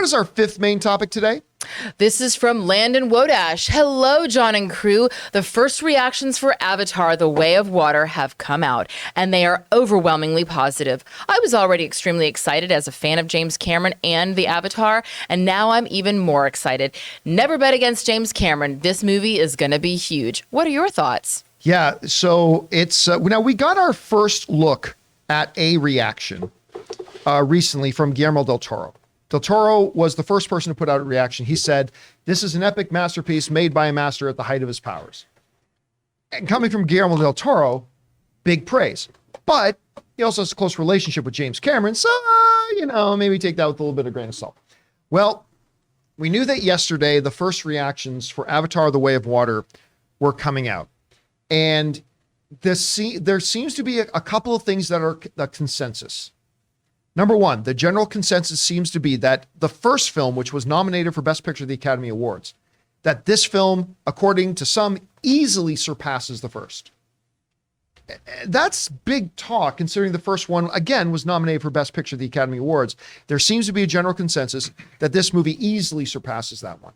is our fifth main topic today? This is from Landon Wodash. Hello, John and crew. The first reactions for Avatar: The Way of Water have come out, and they are overwhelmingly positive. I was already extremely excited as a fan of James Cameron and the Avatar, and now I'm even more excited. Never bet against James Cameron. This movie is going to be huge. What are your thoughts? Yeah, so it's now we got our first look at a reaction recently from Guillermo del Toro. Del Toro was the first person to put out a reaction. He said, "This is an epic masterpiece made by a master at the height of his powers." And coming from Guillermo del Toro, big praise. But he also has a close relationship with James Cameron, so, maybe take that with a little bit of grain of salt. Well, we knew that yesterday the first reactions for Avatar: The Way of Water were coming out. And there seems to be a couple of things that are the consensus. Number one, the general consensus seems to be that the first film, which was nominated for Best Picture at the Academy Awards, that this film, according to some, easily surpasses the first. That's big talk, considering the first one, again, was nominated for Best Picture at the Academy Awards. There seems to be a general consensus that this movie easily surpasses that one.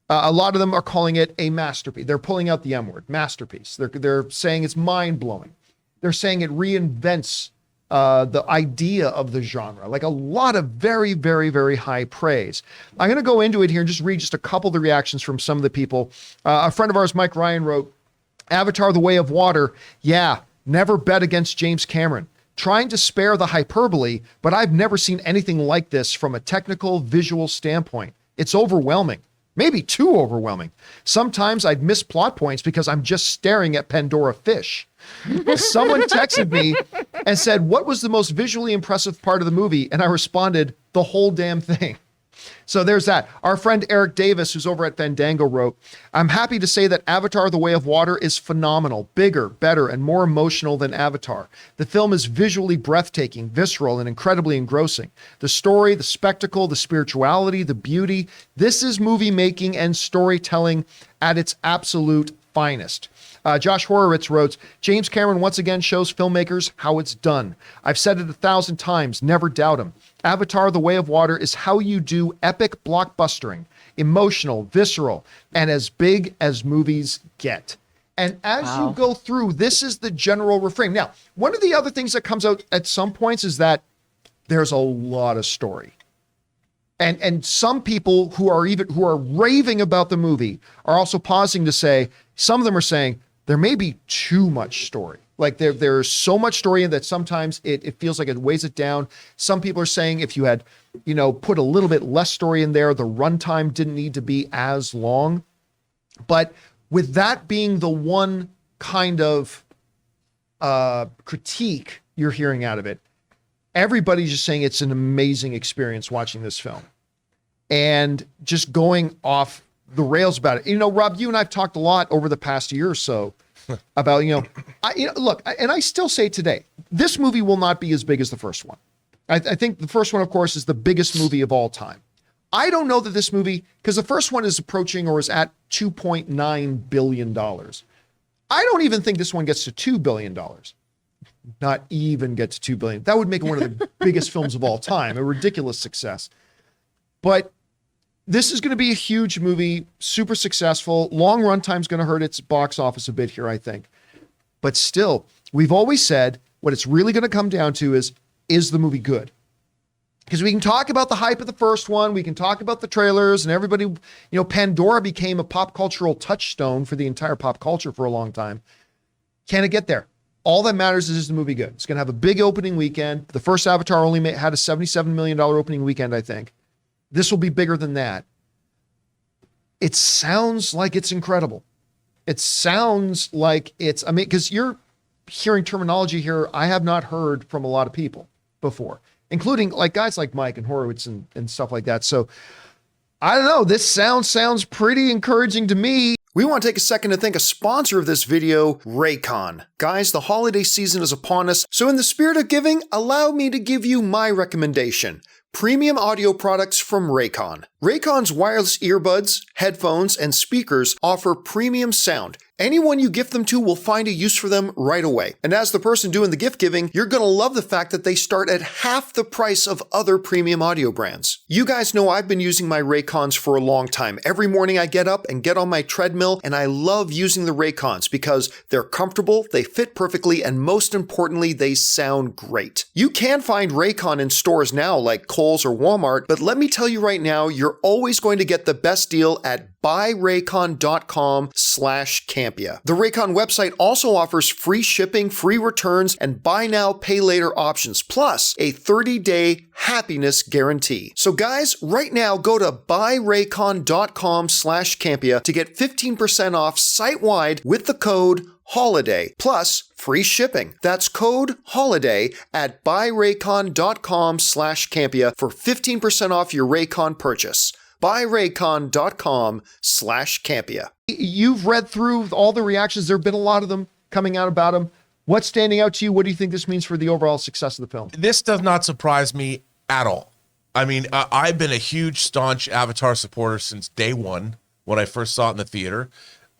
A lot of them are calling it a masterpiece. They're pulling out the M word, masterpiece. They're saying it's mind-blowing. They're saying it reinvents the idea of the genre. Like a lot of very, very, very high praise. I'm going to go into it here and just read just a couple of the reactions from some of the people. A friend of ours, Mike Ryan, wrote, "Avatar: The Way of Water, yeah, never bet against James Cameron. Trying to spare the hyperbole, but I've never seen anything like this from a technical, visual standpoint. It's overwhelming. Maybe too overwhelming. Sometimes I'd miss plot points because I'm just staring at Pandora fish." Someone texted me and said, "What was the most visually impressive part of the movie?" And I responded, "The whole damn thing." So there's that. Our friend Eric Davis, who's over at Fandango, wrote, "I'm happy to say that Avatar: The Way of Water is phenomenal, bigger, better, and more emotional than Avatar. The film is visually breathtaking, visceral, and incredibly engrossing. The story, the spectacle, the spirituality, the beauty. This is movie making and storytelling at its absolute finest." Josh Horowitz wrote, "James Cameron once again shows filmmakers how it's done. I've said it 1,000 times, never doubt him. Avatar: The Way of Water is how you do epic blockbustering, emotional, visceral, and as big as movies get." And as you go through, this is the general refrain. Now, one of the other things that comes out at some points is that there's a lot of story. And some people who are raving about the movie are also pausing to say, some of them are saying, there may be too much story. Like there's so much story in that sometimes it feels like it weighs it down. Some people are saying if you had, put a little bit less story in there, the runtime didn't need to be as long. But with that being the one kind of critique you're hearing out of it, everybody's just saying it's an amazing experience watching this film. And just going off the rails about it. Rob, you and I've talked a lot over the past year or so about, look, and I still say today, this movie will not be as big as the first one. I think the first one, of course, is the biggest movie of all time. I don't know that this movie, because the first one is approaching or is at $2.9 billion. I don't even think this one gets to $2 billion. Not even get to $2 billion. That would make it one of the biggest films of all time, a ridiculous success. But this is going to be a huge movie, super successful. Long run time's going to hurt its box office a bit here, I think. But still, we've always said what it's really going to come down to is the movie good? Because we can talk about the hype of the first one. We can talk about the trailers and everybody, Pandora became a pop cultural touchstone for the entire pop culture for a long time. Can it get there? All that matters is the movie good? It's going to have a big opening weekend. The first Avatar only had a $77 million opening weekend, I think. This will be bigger than that. It sounds like it's incredible. It sounds like because you're hearing terminology here I have not heard from a lot of people before, including like guys like Mike and Horowitz and stuff like that. So I don't know. This sounds pretty encouraging to me. We want to take a second to thank a sponsor of this video, Raycon. Guys, the holiday season is upon us, so in the spirit of giving, allow me to give you my recommendation. Premium audio products from Raycon. Raycon's wireless earbuds, headphones, and speakers offer premium sound. Anyone you gift them to will find a use for them right away. And as the person doing the gift giving, you're gonna love the fact that they start at half the price of other premium audio brands. You guys know I've been using my Raycons for a long time. Every morning I get up and get on my treadmill, and I love using the Raycons because they're comfortable, they fit perfectly, and most importantly, they sound great. You can find Raycon in stores now like Kohl's or Walmart, but let me tell you right now, you're always going to get the best deal at buyraycon.com/Campea. The Raycon website also offers free shipping, free returns, and buy now, pay later options, plus a 30-day happiness guarantee. So guys, right now go to buyraycon.com/Campea to get 15% off site-wide with the code HOLIDAY, plus free shipping. That's code HOLIDAY at buyraycon.com/Campea for 15% off your Raycon purchase. buyraycon.com/Campea. You've read through all the reactions. There have been a lot of them coming out about him. What's standing out to you? What do you think this means for the overall success of the film? This does not surprise me at all. I mean, I've been a huge, staunch Avatar supporter since day one when I first saw it in the theater.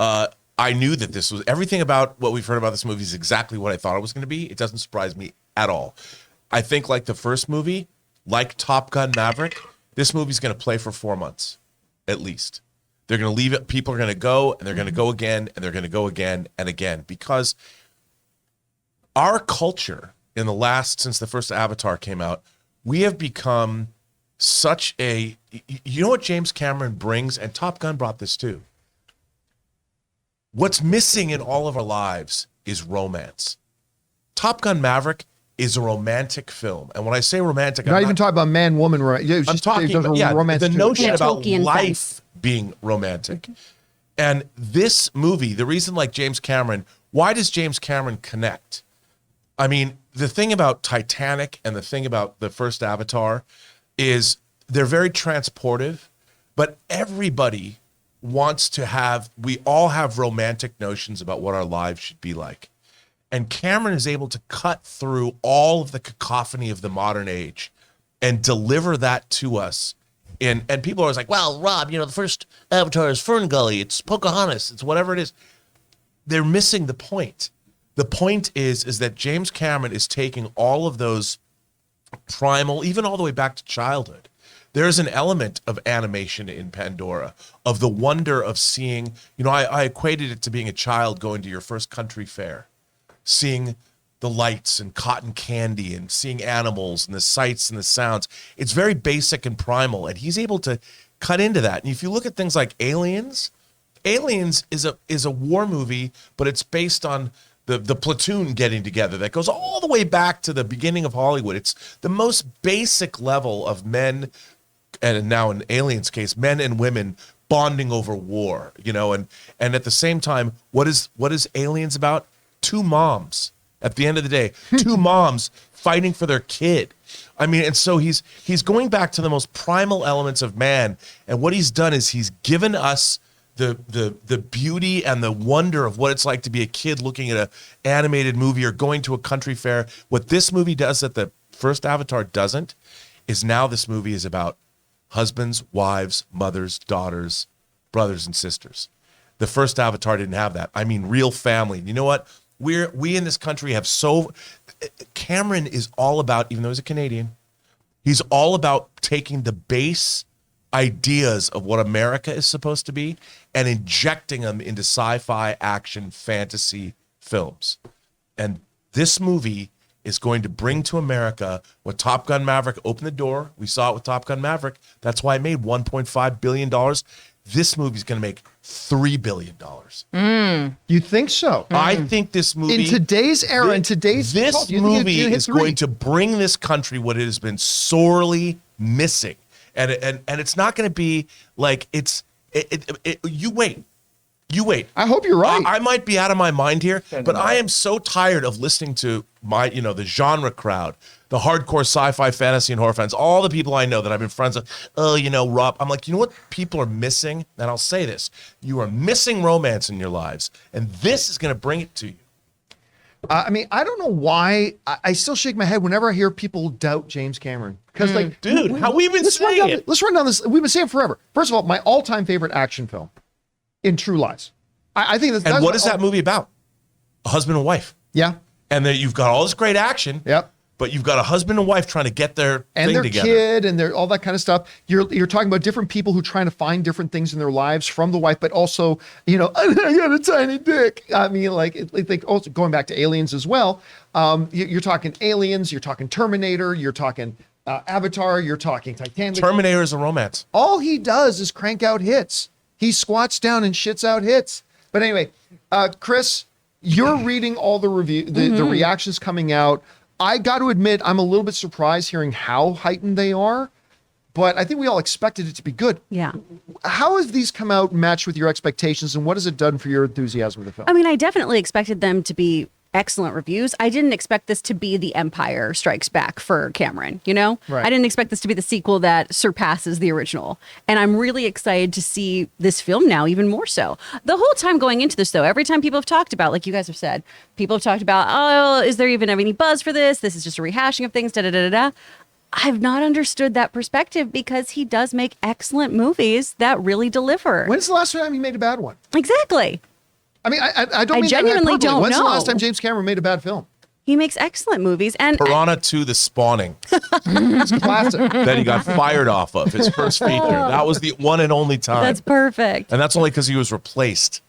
I knew that this was everything about what we've heard about this movie is exactly what I thought it was going to be. It doesn't surprise me at all. I think like the first movie, like Top Gun Maverick, this movie's going to play for 4 months, at least. They're going to leave it. People are going to go, and they're going to go again, and they're going to go again and again. Because our culture since the first Avatar came out, we have become such a, you know what James Cameron brings, and Top Gun brought this too. What's missing in all of our lives is romance. Top Gun Maverick is a romantic film. And when I say romantic, I'm not even talking about man-woman. I'm talking about the notion about life being romantic. And this movie, the reason like James Cameron, why does James Cameron connect? I mean, the thing about Titanic and the thing about the first Avatar is they're very transportive, but everybody wants to we all have romantic notions about what our lives should be like. And Cameron is able to cut through all of the cacophony of the modern age and deliver that to us. And people are always like, well, Rob, the first Avatar is Fern Gully, it's Pocahontas, it's whatever it is. They're missing the point. The point is that James Cameron is taking all of those primal, even all the way back to childhood. There's an element of animation in Pandora, of the wonder of seeing, I equated it to being a child going to your first country fair, seeing the lights and cotton candy and seeing animals and the sights and the sounds. It's very basic and primal, and he's able to cut into that. And if you look at things like Aliens is a war movie, but it's based on the platoon getting together that goes all the way back to the beginning of Hollywood. It's the most basic level of men, and now in Aliens' case, men and women bonding over war, and at the same time, what is Aliens about? Two moms at the end of the day, two moms fighting for their kid. I mean, and so he's going back to the most primal elements of man, and what he's done is he's given us the beauty and the wonder of what it's like to be a kid looking at an animated movie or going to a country fair. What this movie does that the first Avatar doesn't is now this movie is about husbands, wives, mothers, daughters, brothers, and sisters. The first Avatar didn't have that. I mean, real family. You know what? We in this country have Cameron is all about, even though he's a Canadian, he's all about taking the base ideas of what America is supposed to be and injecting them into sci-fi, action, fantasy films. And this movie is going to bring to America what Top Gun Maverick opened the door. We saw it with Top Gun Maverick. That's why it made $1.5 billion. This movie's going to make $3 billion. You think so? I think this movie... In today's era, this movie is going to bring this country what it has been sorely missing. And it's not going to be like you wait. I hope you're right. I might be out of my mind here, but I am so tired of listening to the genre crowd the hardcore sci-fi, fantasy, and horror fans, all the people I know that I've been friends with, Rob, I'm like, you know what people are missing? And I'll say this, you are missing romance in your lives, and this is going to bring it to you. I mean, I don't know why. I still shake my head whenever I hear people doubt James Cameron. Because, dude, how we've been saying it. Let's run down this. We've been saying it forever. First of all, my all-time favorite action film, In True Lies. I think that's. And what is that movie about? A husband and wife. Yeah. And then you've got all this great action. Yep. But you've got a husband and wife trying to get their and thing their together. Kid and their all that kind of stuff. You're talking about different people who are trying to find different things in their lives from the wife, but also, I got a tiny dick. I mean, also going back to Aliens as well. You're talking Aliens, you're talking Terminator, you're talking Avatar, you're talking Titanic. Terminator is a romance. All he does is crank out hits. He squats down and shits out hits. But anyway, Chris, you're reading all the the reactions coming out. I got to admit, I'm a little bit surprised hearing how heightened they are, but I think we all expected it to be good. Yeah. How have these come out matched with your expectations, and what has it done for your enthusiasm for the film? I mean, I definitely expected them to be excellent reviews. I didn't expect this to be the Empire Strikes Back for Cameron, Right. I didn't expect this to be the sequel that surpasses the original. And I'm really excited to see this film now, even more so. The whole time going into this, though, every time people have talked about, like you guys have said, people have talked about, oh, is there even any buzz for this? This is just a rehashing of things, da-da-da-da-da. I've not understood that perspective because he does make excellent movies that really deliver. When's the last time you made a bad one? Exactly. I mean, I don't mean genuinely that don't When's know. the last time James Cameron made a bad film? He makes excellent movies. And Piranha 2, The Spawning. It's classic. That he got fired off of, his first feature. That was the one and only time. that's perfect. And that's only because he was replaced.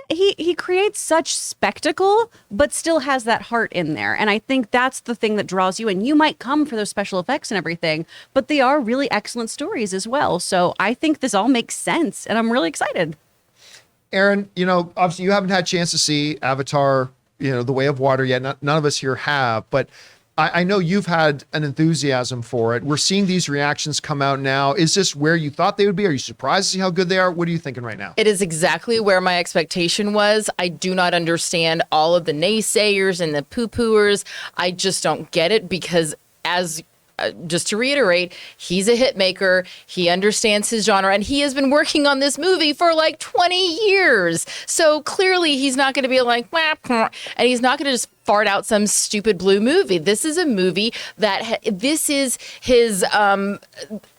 He creates such spectacle, but still has that heart in there. And I think that's the thing that draws you in. You might come for those special effects and everything, but they are really excellent stories as well. So I think this all makes sense, and I'm really excited. Aaron, obviously you haven't had a chance to see Avatar, The Way of Water yet. None of us here have, but I know you've had an enthusiasm for it. We're seeing these reactions come out now. Is this where you thought they would be? Are you surprised to see how good they are? What are you thinking right now? It is exactly where my expectation was. I do not understand all of the naysayers and the poo-pooers. I just don't get it because just to reiterate, he's a hit maker. He understands his genre, and he has been working on this movie for like 20 years. So clearly he's not going to be like, and he's not going to just fart out some stupid blue movie. This is a movie this is his, I'm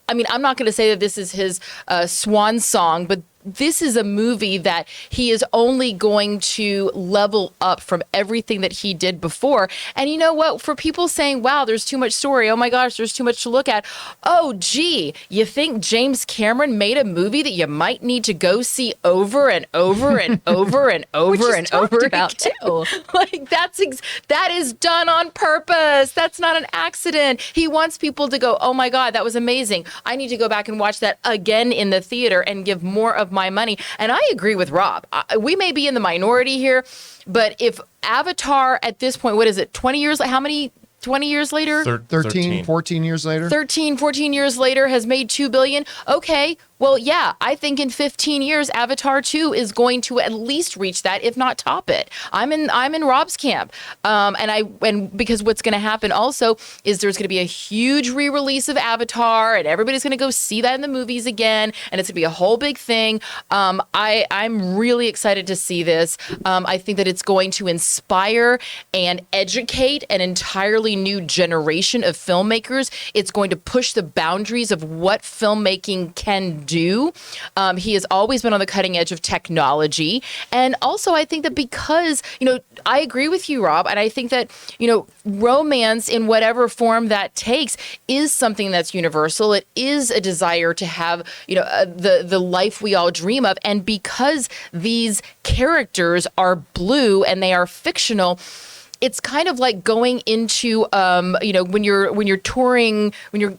not going to say that this is his swan song, but this is a movie that he is only going to level up from everything that he did before. And you know what? For people saying, wow, there's too much story. Oh my gosh, there's too much to look at. Oh, gee, you think James Cameron made a movie that you might need to go see over and over and over and over and over about too. Like that is done on purpose. That's not an accident. He wants people to go, oh my God, that was amazing. I need to go back and watch that again in the theater and give more of my money. And I agree with Rob. We may be in the minority here, but if Avatar at this point, what is it, 20 years? How many 20 years later? 13, 14 years later? 13, 14 years later has made $2 billion. Okay, well, yeah, I think in 15 years, Avatar 2 is going to at least reach that, if not top it. I'm in Rob's camp. And because what's going to happen also is there's going to be a huge re-release of Avatar, and everybody's going to go see that in the movies again, and it's going to be a whole big thing. I'm really excited to see this. I think that it's going to inspire and educate an entirely new generation of filmmakers. It's going to push the boundaries of what filmmaking can do. He has always been on the cutting edge of technology. And also, I think that because, I agree with you, Rob, and I think that, romance in whatever form that takes is something that's universal. It is a desire to have, the life we all dream of. And because these characters are blue and they are fictional, it's kind of like going into, when you're touring, when you're,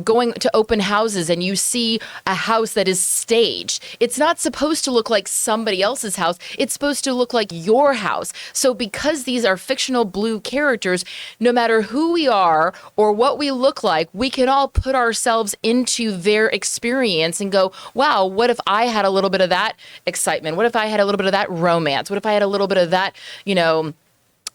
going to open houses and you see a house that is staged. It's not supposed to look like somebody else's house. It's supposed to look like your house. So because these are fictional blue characters, no matter who we are or what we look like, we can all put ourselves into their experience and go, wow, what if I had a little bit of that excitement? What if I had a little bit of that romance? What if I had a little bit of that,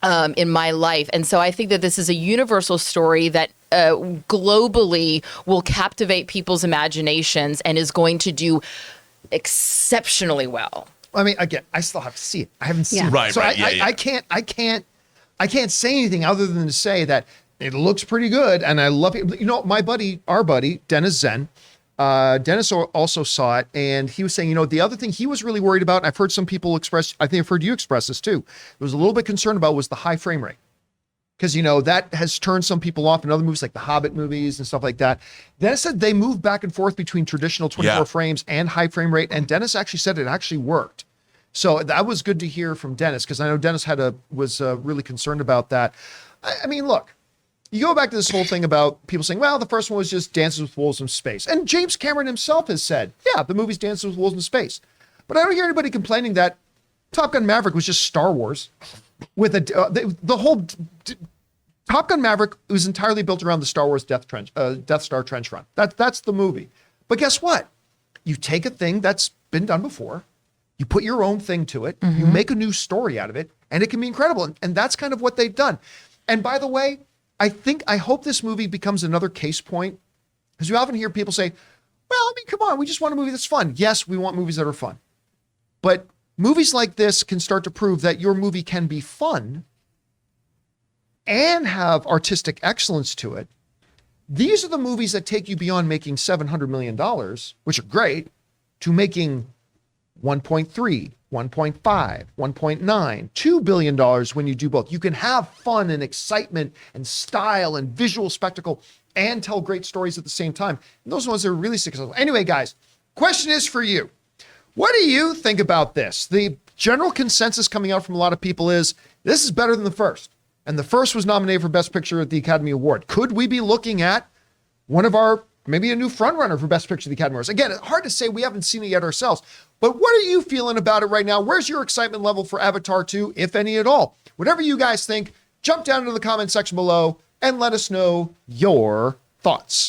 in my life. And so I think that this is a universal story that globally will captivate people's imaginations and is going to do exceptionally well. I mean, again, I still have to see it. I haven't seen it. Right, so right. I can't say anything other than to say that it looks pretty good. And I love it. You know, our buddy, Dennis Zen, Dennis also saw it, and he was saying, the other thing he was really worried about, and I've heard some people express, I think I've heard you express this too, was a little bit concerned about was the high frame rate. Because, that has turned some people off in other movies like the Hobbit movies and stuff like that. Dennis said they moved back and forth between traditional 24 frames and high frame rate, and Dennis actually said it actually worked. So that was good to hear from Dennis, because I know Dennis was really concerned about that. I mean, look, you go back to this whole thing about people saying, well, the first one was just Dances with Wolves in Space. And James Cameron himself has said, yeah, the movie's Dances with Wolves in Space. But I don't hear anybody complaining that Top Gun Maverick was just Star Wars. With the whole Top Gun Maverick was entirely built around the Star Wars Death Star trench run. That's the movie. But guess what? You take a thing that's been done before, you put your own thing to it, you make a new story out of it, and it can be incredible. And that's kind of what they've done. And by the way, I hope this movie becomes another case point, because you often hear people say, well, I mean, come on, we just want a movie that's fun. Yes, we want movies that are fun. But movies like this can start to prove that your movie can be fun and have artistic excellence to it. These are the movies that take you beyond making $700 million, which are great, to making 1.3, 1.5, 1.9, $2 billion when you do both. You can have fun and excitement and style and visual spectacle and tell great stories at the same time. And those ones are really successful. Anyway, guys, question is for you. What do you think about this? The general consensus coming out from a lot of people is this is better than the first. And the first was nominated for Best Picture at the Academy Award. Could we be looking at maybe a new frontrunner for Best Picture at the Academy Awards? Again, it's hard to say. We haven't seen it yet ourselves. But what are you feeling about it right now? Where's your excitement level for Avatar 2, if any at all? Whatever you guys think, jump down into the comment section below and let us know your thoughts.